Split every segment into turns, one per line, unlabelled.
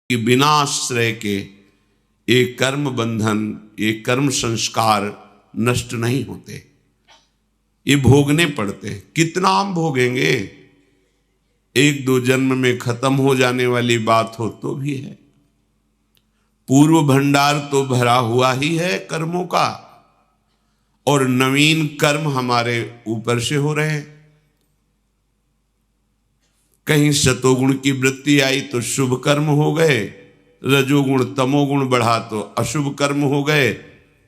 कि बिना आश्रय के ये कर्म बंधन, ये कर्म संस्कार नष्ट नहीं होते, ये भोगने पड़ते हैं। कितना हम भोगेंगे, एक दो जन्म में खत्म हो जाने वाली बात हो तो भी है। पूर्व भंडार तो भरा हुआ ही है कर्मों का, और नवीन कर्म हमारे ऊपर से हो रहे हैं। कहीं सतोगुण की वृत्ति आई तो शुभ कर्म हो गए, रजोगुण तमोगुण बढ़ा तो अशुभ कर्म हो गए।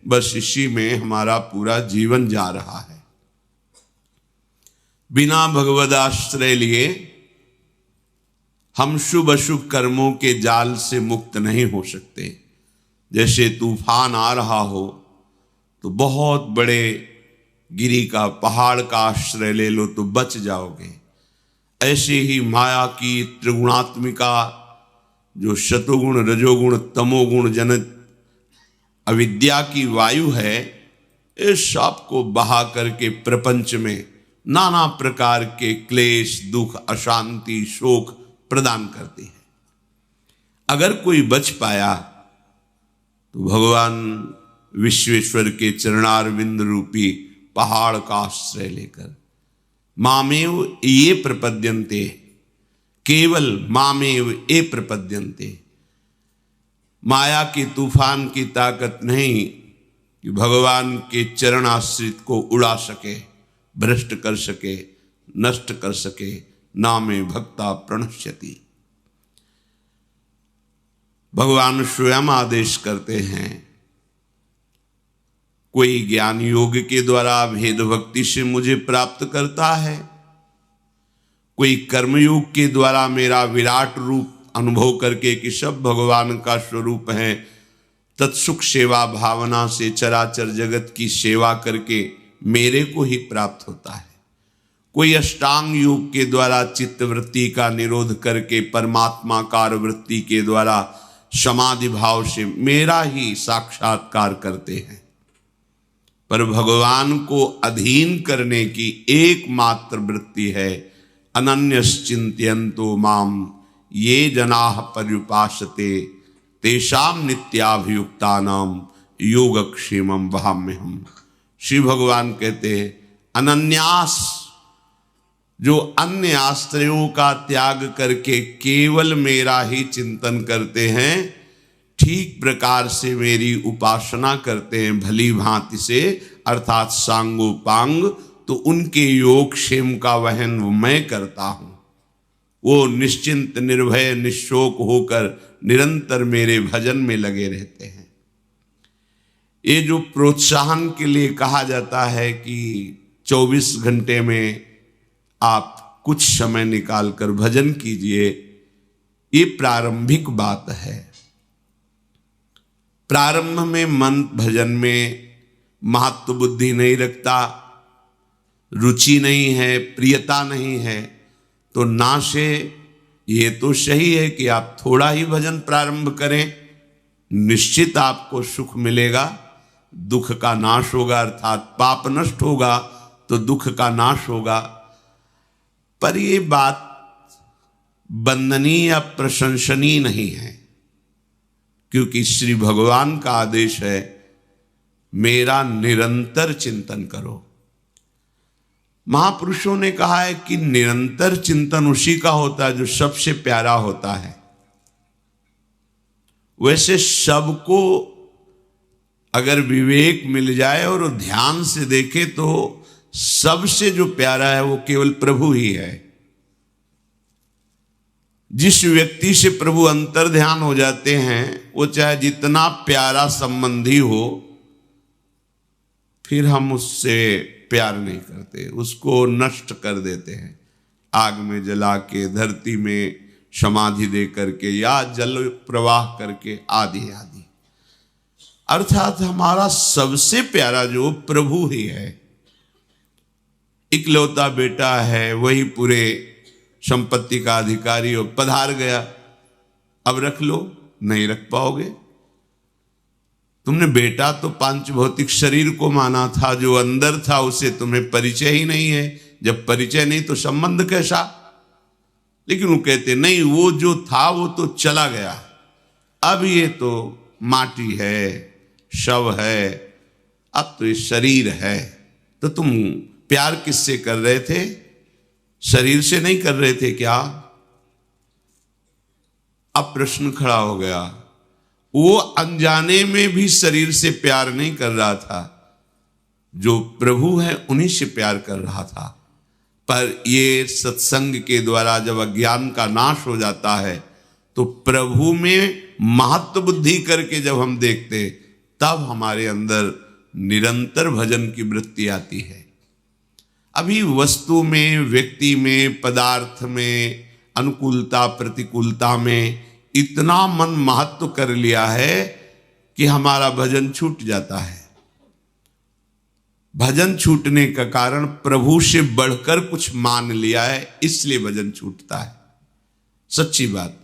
बस इसी में हमारा पूरा जीवन जा रहा है। बिना भगवद आश्रय लिए हम शुभ अशुभ कर्मों के जाल से मुक्त नहीं हो सकते। जैसे तूफान आ रहा हो तो बहुत बड़े गिरी का, पहाड़ का आश्रय ले लो तो बच जाओगे। ऐसे ही माया की त्रिगुणात्मिका, जो शतोगुण रजोगुण तमोगुण जनित अविद्या की वायु है, इस सब को बहा करके प्रपंच में नाना प्रकार के क्लेश, दुख, अशांति, शोक प्रदान करती है। अगर कोई बच पाया तो भगवान विश्वेश्वर के चरणारविंद रूपी पहाड़ का आश्रय लेकर मामेव ये प्रपद्यन्ते, केवल मामेव ये प्रपद्यन्ते। माया के तूफान की ताकत नहीं कि भगवान के चरण आश्रित को उड़ा सके, भ्रष्ट कर सके, नष्ट कर सके। नामे भक्ता प्रणश्यति। भगवान स्वयं आदेश करते हैं। कोई ज्ञान योग के द्वारा भेद भक्ति से मुझे प्राप्त करता है, कोई कर्मयोग के द्वारा मेरा विराट रूप अनुभव करके कि सब भगवान का स्वरूप है, तत्सुख सेवा भावना से चराचर जगत की सेवा करके मेरे को ही प्राप्त होता है। कोई अष्टांग योग के द्वारा चित्तवृत्ति का निरोध करके परमात्माकार वृत्ति के द्वारा समाधि भाव से मेरा ही साक्षात्कार करते हैं। पर भगवान को अधीन करने की एकमात्र वृत्ति है अनन्यश्चिन्तयन्तो माम ये जनाः पर्युपासते तेषां नित्याभियुक्तानां योगक्षेमं वहाम्यहम्। श्री भगवान कहते हैं अनन्यास, जो अन्य आश्रयों का त्याग करके केवल मेरा ही चिंतन करते हैं, ठीक प्रकार से मेरी उपासना करते हैं भली भांति से, अर्थात सांगोपांग, तो उनके योग क्षेम का वहन मैं करता हूं। वो निश्चिंत निर्भय निशोक होकर निरंतर मेरे भजन में लगे रहते हैं। ये जो प्रोत्साहन के लिए कहा जाता है कि 24 घंटे में आप कुछ समय निकालकर भजन कीजिए, ये प्रारंभिक बात है। प्रारंभ में मन भजन में महत्व बुद्धि नहीं रखता, रुचि नहीं है, प्रियता नहीं है, तो ना से ये तो सही है कि आप थोड़ा ही भजन प्रारंभ करें, निश्चित आपको सुख मिलेगा, दुख का नाश होगा, अर्थात पाप नष्ट होगा तो दुख का नाश होगा। पर ये बात वंदनीय या प्रशंसनीय नहीं है, क्योंकि श्री भगवान का आदेश है मेरा निरंतर चिंतन करो। महापुरुषों ने कहा है कि निरंतर चिंतन उसी का होता है जो सबसे प्यारा होता है। वैसे सबको अगर विवेक मिल जाए और ध्यान से देखे तो सबसे जो प्यारा है वो केवल प्रभु ही है। जिस व्यक्ति से प्रभु अंतर ध्यान हो जाते हैं, वो चाहे जितना प्यारा संबंधी हो, फिर हम उससे प्यार नहीं करते, उसको नष्ट कर देते हैं। आग में जला के, धरती में समाधि दे करके, या जल प्रवाह करके, आदि आदि। अर्थात हमारा सबसे प्यारा जो प्रभु ही है। इकलौता बेटा है, वही पूरे संपत्ति का अधिकारी हो, पधार गया, अब रख लो, नहीं रख पाओगे। तुमने बेटा तो पांच भौतिक शरीर को माना था, जो अंदर था उसे तुम्हें परिचय ही नहीं है। जब परिचय नहीं तो संबंध कैसा? लेकिन वो कहते नहीं, वो जो था वो तो चला गया, अब ये तो माटी है, शव है, अब तो ये शरीर है। तो तुम प्यार किससे कर रहे थे? शरीर से नहीं कर रहे थे क्या? अब प्रश्न खड़ा हो गया। वो अनजाने में भी शरीर से प्यार नहीं कर रहा था, जो प्रभु है उन्हीं से प्यार कर रहा था। पर ये सत्संग के द्वारा जब अज्ञान का नाश हो जाता है तो प्रभु में महत्व बुद्धि करके जब हम देखते, तब हमारे अंदर निरंतर भजन की वृत्ति आती है। अभी वस्तु में, व्यक्ति में, पदार्थ में, अनुकूलता प्रतिकूलता में इतना मन महत्व कर लिया है कि हमारा भजन छूट जाता है। भजन छूटने का कारण प्रभु से बढ़कर कुछ मान लिया है, इसलिए भजन छूटता है। सच्ची बात,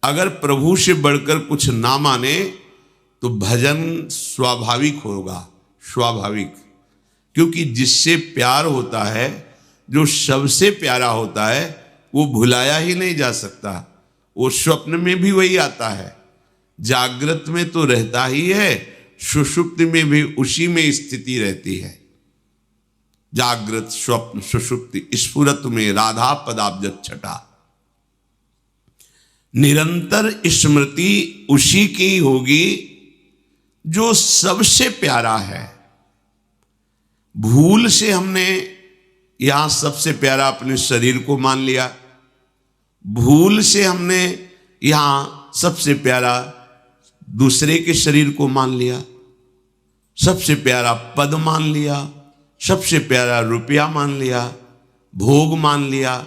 अगर प्रभु से बढ़कर कुछ ना माने तो भजन स्वाभाविक होगा, स्वाभाविक। क्योंकि जिससे प्यार होता है, जो सबसे प्यारा होता है, वो भुलाया ही नहीं जा सकता। वो स्वप्न में भी वही आता है, जागृत में तो रहता ही है, सुषुप्ति में भी उसी में स्थिति रहती है। जागृत स्वप्न सुषुप्ति स्फुरत में राधा पदाब्ज छटा। निरंतर स्मृति उसी की होगी जो सबसे प्यारा है। भूल से हमने यहां सबसे प्यारा अपने शरीर को मान लिया, भूल से हमने यहां सबसे प्यारा दूसरे के शरीर को मान लिया, सबसे प्यारा पद मान लिया, सबसे प्यारा रुपया मान लिया, भोग मान लिया।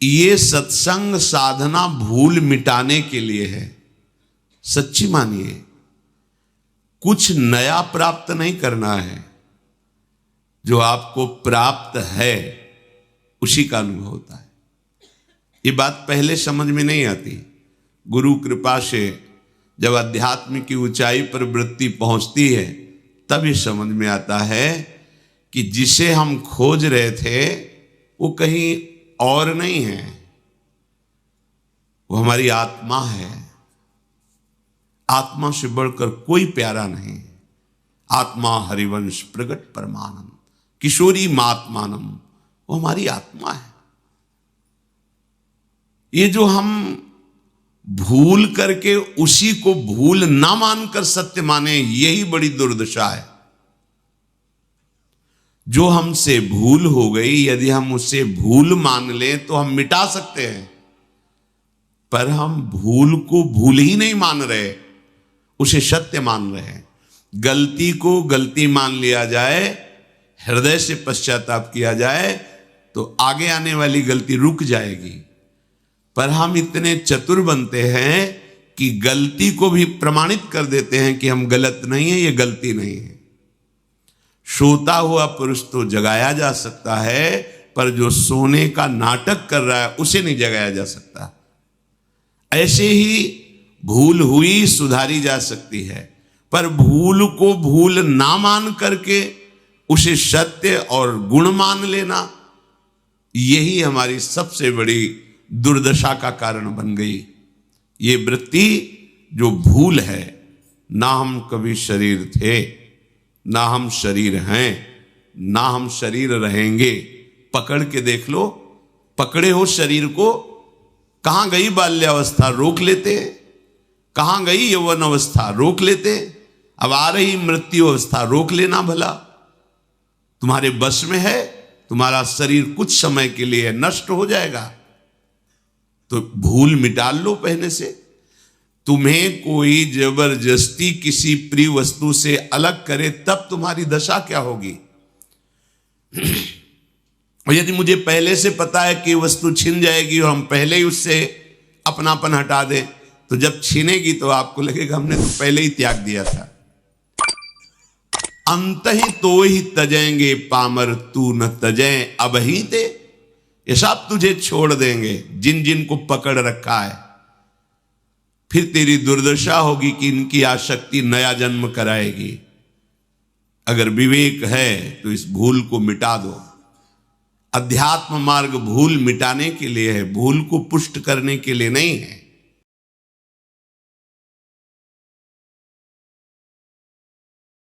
ये सत्संग साधना भूल मिटाने के लिए है। सच्ची मानिए, कुछ नया प्राप्त नहीं करना है, जो आपको प्राप्त है उसी का अनुभव होता है। ये बात पहले समझ में नहीं आती। गुरु कृपा से जब अध्यात्म की ऊंचाई पर वृत्ति पहुंचती है, तब ये समझ में आता है कि जिसे हम खोज रहे थे वो कहीं और नहीं है, वो हमारी आत्मा है। आत्मा से बढ़कर कोई प्यारा नहीं। आत्मा हरिवंश प्रगट परमानंद किशोरी महात्मानम, वो हमारी आत्मा है। ये जो हम भूल करके उसी को भूल ना मानकर सत्य माने, यही बड़ी दुर्दशा है। जो हमसे भूल हो गई, यदि हम उसे भूल मान लें तो हम मिटा सकते हैं, पर हम भूल को भूल ही नहीं मान रहे, उसे सत्य मान रहे हैं। गलती को गलती मान लिया जाए, हृदय से पश्चाताप किया जाए, तो आगे आने वाली गलती रुक जाएगी। पर हम इतने चतुर बनते हैं कि गलती को भी प्रमाणित कर देते हैं कि हम गलत नहीं है, ये गलती नहीं है। सोता हुआ पुरुष तो जगाया जा सकता है, पर जो सोने का नाटक कर रहा है उसे नहीं जगाया जा सकता। ऐसे ही भूल हुई सुधारी जा सकती है, पर भूल को भूल ना मान करके उसे सत्य और गुण मान लेना, यही हमारी सबसे बड़ी दुर्दशा का कारण बन गई। ये वृत्ति जो भूल है, ना हम कभी शरीर थे, ना हम शरीर हैं, ना हम शरीर रहेंगे। पकड़ के देख लो, पकड़े हो शरीर को, कहां गई बाल्यावस्था रोक लेते, कहां गई यौवन अवस्था रोक लेते, अब आ रही मृत्यु अवस्था रोक लेना भला। तुम्हारे बस में है, तुम्हारा शरीर कुछ समय के लिए नष्ट हो जाएगा, तो भूल मिटा लो पहले से। तुम्हें कोई जबरदस्ती किसी प्रिय वस्तु से अलग करे, तब तुम्हारी दशा क्या होगी। और यदि मुझे पहले से पता है कि वस्तु छिन जाएगी और हम पहले ही उससे अपनापन हटा दें, तो जब छीनेगी तो आपको लगेगा हमने तो पहले ही त्याग दिया था। अंत ही तो ही तजेंगे पामर, तू न तजें अब ही ते। ये सब तुझे छोड़ देंगे जिन जिन को पकड़ रखा है। फिर तेरी दुर्दशा होगी कि इनकी आसक्ति नया जन्म कराएगी। अगर विवेक है तो इस भूल को मिटा दो। अध्यात्म मार्ग भूल मिटाने के लिए है, भूल को पुष्ट करने के लिए नहीं है।